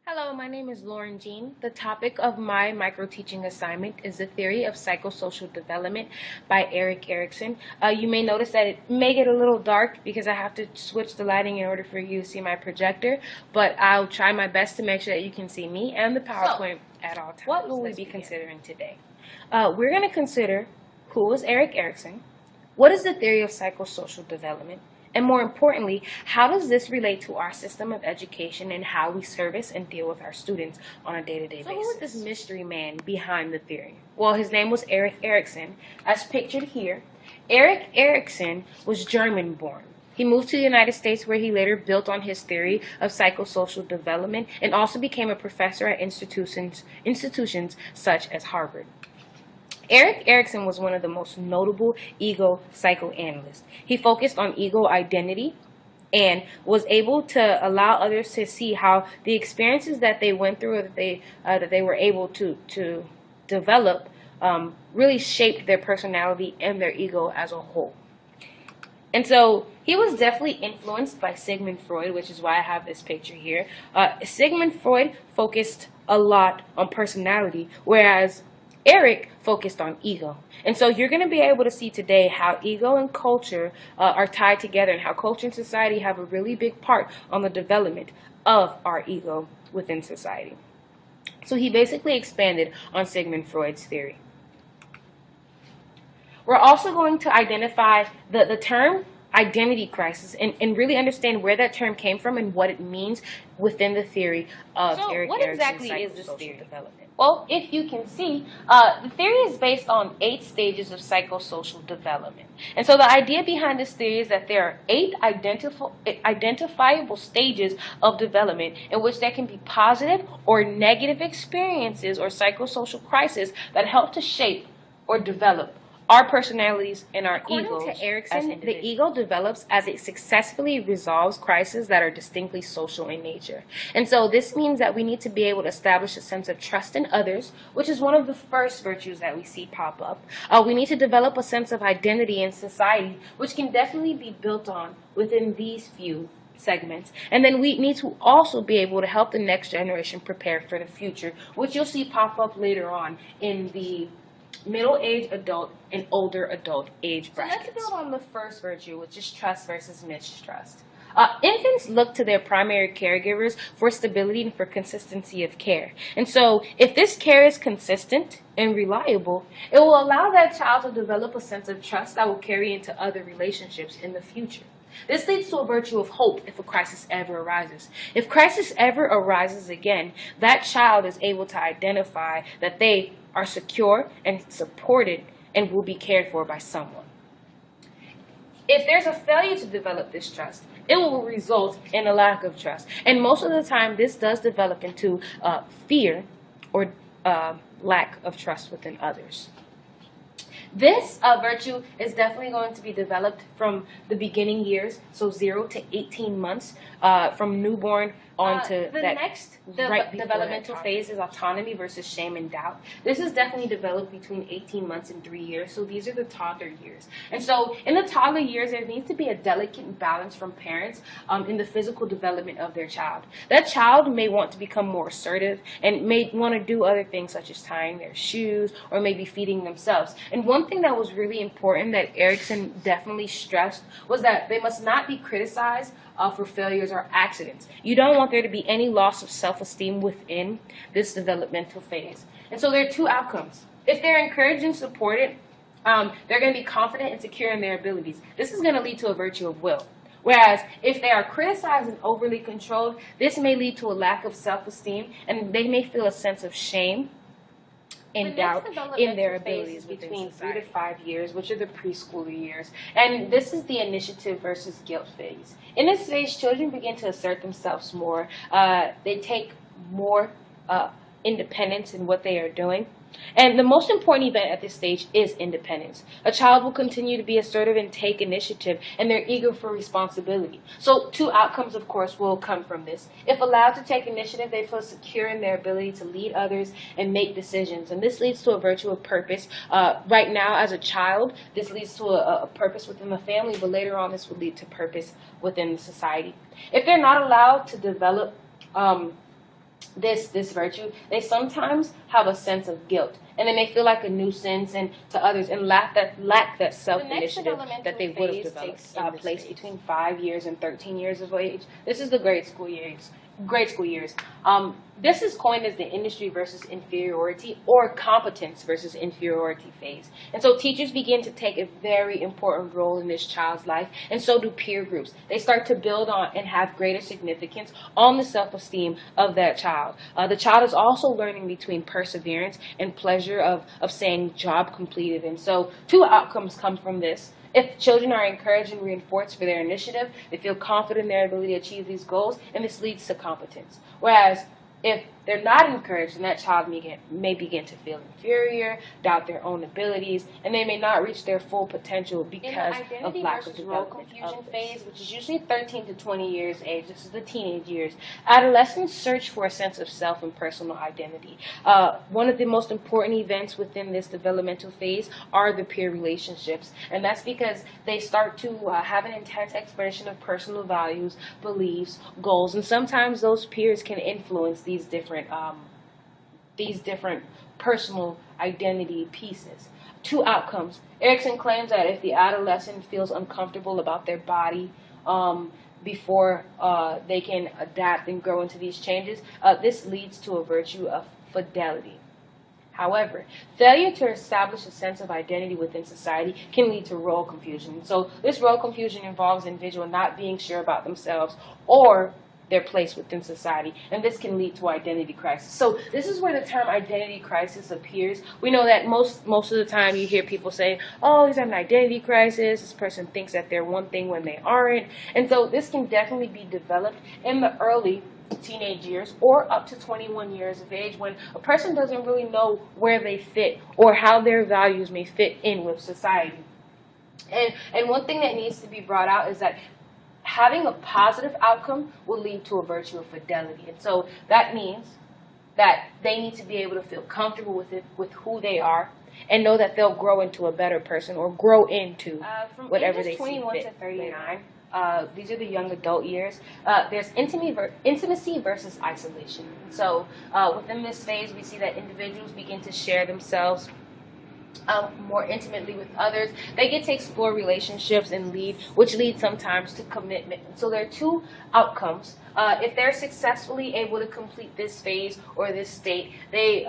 Hello, my name is Lauren Jean. The topic of my microteaching assignment is the theory of psychosocial development by Erik Erikson. You may notice that it may get a little dark because I have to switch the lighting in order for you to see my projector, but I'll try my best to make sure that you can see me and the PowerPoint at all times. What will we be considering today? We're going to consider who was Erik Erikson, what is the theory of psychosocial development, and more importantly, how does this relate to our system of education and how we service and deal with our students on a day-to-day basis? So who is this mystery man behind the theory? Well, his name was Erik Erikson, as pictured here. Erik Erikson was German-born. He moved to the United States where he later built on his theory of psychosocial development and also became a professor at institutions such as Harvard. Erik Erikson was one of the most notable ego psychoanalysts. He focused on ego identity and was able to allow others to see how the experiences that they went through or that they were able to develop really shaped their personality and their ego as a whole. And so he was definitely influenced by Sigmund Freud, which is why I have this picture here. Sigmund Freud focused a lot on personality, whereas Erik focused on ego. And so you're going to be able to see today how ego and culture are tied together and how culture and society have a really big part on the development of our ego within society. So he basically expanded on Sigmund Freud's theory. We're also going to identify the term identity crisis and really understand where that term came from and what it means within the theory of Erik Erikson's what exactly is this theory? Development. Well, if you can see, the theory is based on 8 stages of psychosocial development. And so the idea behind this theory is that there are 8 identifiable stages of development in which there can be positive or negative experiences or psychosocial crises that help to shape or develop our personalities and our egos. According to Erikson, the ego develops as it successfully resolves crises that are distinctly social in nature. And so this means that we need to be able to establish a sense of trust in others, which is one of the first virtues that we see pop up. We need to develop a sense of identity in society, which can definitely be built on within these few segments. And then we need to also be able to help the next generation prepare for the future, which you'll see pop up later on in the middle-aged adult and older adult age brackets. So let's build on the first virtue, which is trust versus mistrust. Infants look to their primary caregivers for stability and for consistency of care. And so if this care is consistent and reliable, it will allow that child to develop a sense of trust that will carry into other relationships in the future. This leads to a virtue of hope if a crisis ever arises. If crisis ever arises again, that child is able to identify that they are secure and supported and will be cared for by someone. If there's a failure to develop this trust, it will result in a lack of trust. And most of the time, this does develop into fear or lack of trust within others. This virtue is definitely going to be developed from the beginning years, so 0 to 18 months, from newborn on to the next developmental phase is autonomy versus shame and doubt. This is definitely developed between 18 months and 3 years, so these are the toddler years. And so in the toddler years, there needs to be a delicate balance from parents in the physical development of their child. That child may want to become more assertive and may want to do other things such as tying their shoes or maybe feeding themselves. And one thing that was really important that Erikson definitely stressed was that they must not be criticized for failures or accidents. You don't want there to be any loss of self-esteem within this developmental phase. And so there are 2 outcomes. If they're encouraged and supported, they're going to be confident and secure in their abilities. This is going to lead to a virtue of will. Whereas if they are criticized and overly controlled, this may lead to a lack of self-esteem, and they may feel a sense of shame and doubt in their abilities between 3 to 5 years, which are the preschooler years. And this is the initiative versus guilt phase. In this phase, children begin to assert themselves more. They take more independence in what they are doing. And the most important event at this stage is independence. A child will continue to be assertive and take initiative, and they're eager for responsibility. So 2 outcomes, of course, will come from this. If allowed to take initiative, they feel secure in their ability to lead others and make decisions. And this leads to a virtue of purpose. Right now, as a child, this leads to a purpose within the family, but later on, this will lead to purpose within the society. If they're not allowed to develop this virtue, they sometimes have a sense of guilt, and they may feel like a nuisance and to others, and lack that self-initiative that they would have developed. Takes place between 5 years and 13 years of age. This is the grade school years. This is coined as the industry versus inferiority, or competence versus inferiority phase. And so teachers begin to take a very important role in this child's life, and so do peer groups. They start to build on and have greater significance on the self-esteem of that child. The child is also learning between perseverance and pleasure of saying job completed. And so 2 outcomes come from this. If children are encouraged and reinforced for their initiative, they feel confident in their ability to achieve these goals, and this leads to competence. Whereas if they're not encouraged, then that child may begin to feel inferior, doubt their own abilities, and they may not reach their full potential because of lack of development. In the identity versus role confusion phase, which is usually 13 to 20 years age, this is the teenage years, adolescents search for a sense of self and personal identity. One of the most important events within this developmental phase are the peer relationships, and that's because they start to have an intense expression of personal values, beliefs, goals, and sometimes those peers can influence these different personal identity pieces. 2 outcomes. Erickson claims that if the adolescent feels uncomfortable about their body before they can adapt and grow into these changes, this leads to a virtue of fidelity. However, failure to establish a sense of identity within society can lead to role confusion. So this role confusion involves individuals not being sure about themselves or their place within society, and this can lead to identity crisis. So this is where the term identity crisis appears. We know that most of the time you hear people say, oh, he's having an identity crisis, this person thinks that they're one thing when they aren't. And so this can definitely be developed in the early teenage years or up to 21 years of age, when a person doesn't really know where they fit or how their values may fit in with society. And one thing that needs to be brought out is that having a positive outcome will lead to a virtue of fidelity. And so that means that they need to be able to feel comfortable with who they are, and know that they'll grow into a better person, or grow into whatever they see fit. From ages 21 to 39, these are the young adult years. There's intimacy versus isolation. So within this phase, we see that individuals begin to share themselves more intimately with others. They get to explore relationships and which leads sometimes to commitment. So there are 2 outcomes. If they're successfully able to complete this phase or this state, they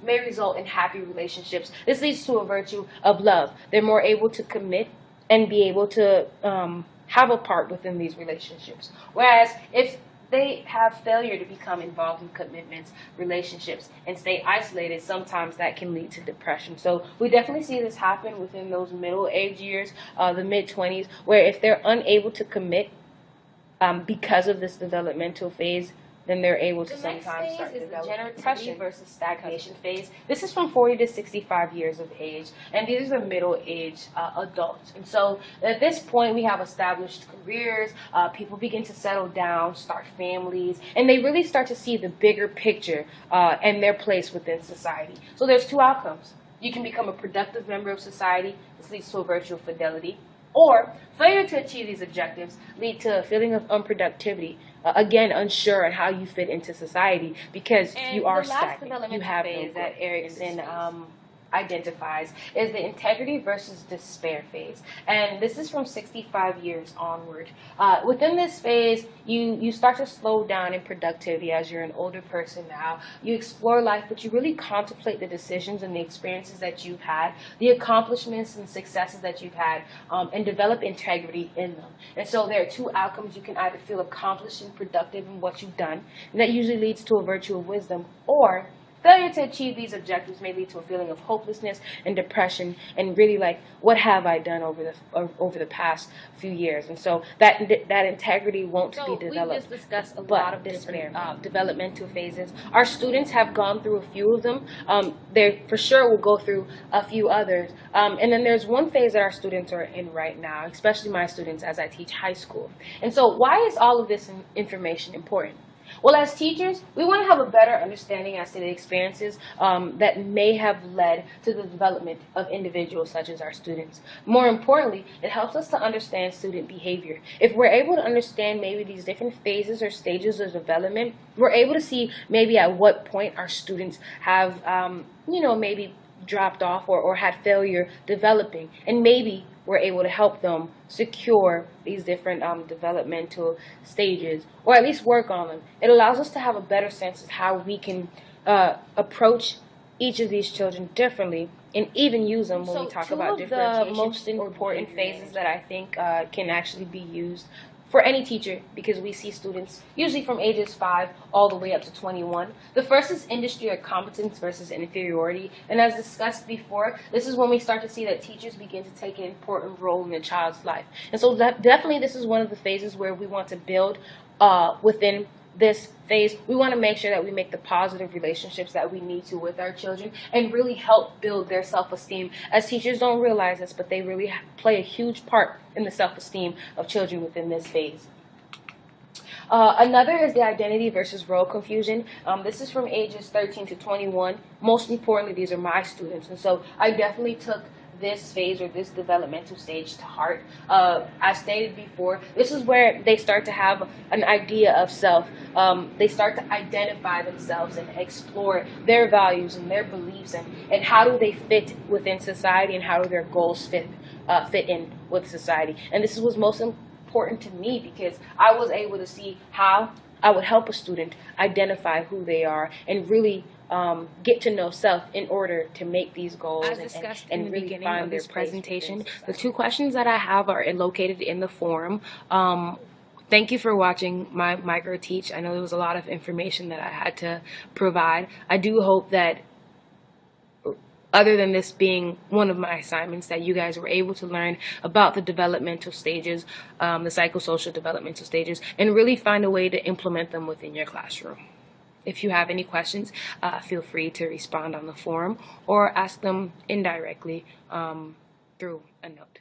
may result in happy relationships. This leads to a virtue of love. They're more able to commit and be able to have a part within these relationships. Whereas if they have failure to become involved in commitments, relationships, and stay isolated, sometimes that can lead to depression. So we definitely see this happen within those middle age years, the mid-20s, where if they're unable to commit because of this developmental phase, then they're able to sometimes start to develop depression versus stagnation phase. This is from 40 to 65 years of age, and these are middle-aged adults. And so at this point, we have established careers, people begin to settle down, start families, and they really start to see the bigger picture and their place within society. So there's 2 outcomes. You can become a productive member of society. This leads to a virtue of fidelity. Or failure to achieve these objectives lead to a feeling of unproductivity. Again, unsure on how you fit into society because you are stagnant. You have no growth. That Erickson identifies is the integrity versus despair phase, and this is from 65 years onward. Within this phase, you start to slow down in productivity as you're an older person now. You explore life, but you really contemplate the decisions and the experiences that you've had, the accomplishments and successes that you've had, and develop integrity in them. And so there are two outcomes. You can either feel accomplished and productive in what you've done, and that usually leads to a virtue of wisdom, or failure to achieve these objectives may lead to a feeling of hopelessness and depression, and really like, what have I done over the past few years? And so that integrity won't be developed. We just discussed a lot of different developmental phases. Our students have gone through a few of them. They for sure will go through a few others. And then there's one phase that our students are in right now, especially my students as I teach high school. And so why is all of this information important? Well, as teachers, we want to have a better understanding as to the experiences that may have led to the development of individuals such as our students. More importantly, it helps us to understand student behavior. If we're able to understand maybe these different phases or stages of development, we're able to see maybe at what point our students have, maybe dropped off or had failure developing, and maybe we're able to help them secure these different developmental stages, or at least work on them. It allows us to have a better sense of how we can approach each of these children differently, and even use them when we talk about differentiation. The most important phases that I think can actually be used for any teacher, because we see students usually from ages 5 all the way up to 21. The first is industry or competence versus inferiority. And as discussed before, this is when we start to see that teachers begin to take an important role in a child's life. And so definitely this is one of the phases where we want to build within this phase. We want to make sure that we make the positive relationships that we need to with our children and really help build their self-esteem. As teachers don't realize this, but they really play a huge part in the self-esteem of children within this phase. Another is the identity versus role confusion. This is from ages 13 to 21. Most importantly, these are my students, and so I definitely took this phase or this developmental stage to heart. As stated before, this is where they start to have an idea of self. They start to identify themselves and explore their values and their beliefs, and how do they fit within society, and how do their goals fit in with society. And this was most important to me because I was able to see how I would help a student identify who they are and really get to know self in order to make these goals and really find their presentation. The 2 questions that I have are located in the forum. Thank you for watching my Microteach. I know there was a lot of information that I had to provide. I do hope that other than this being one of my assignments, that you guys were able to learn about the developmental stages, the psychosocial developmental stages, and really find a way to implement them within your classroom. If you have any questions, feel free to respond on the forum or ask them indirectly through a note.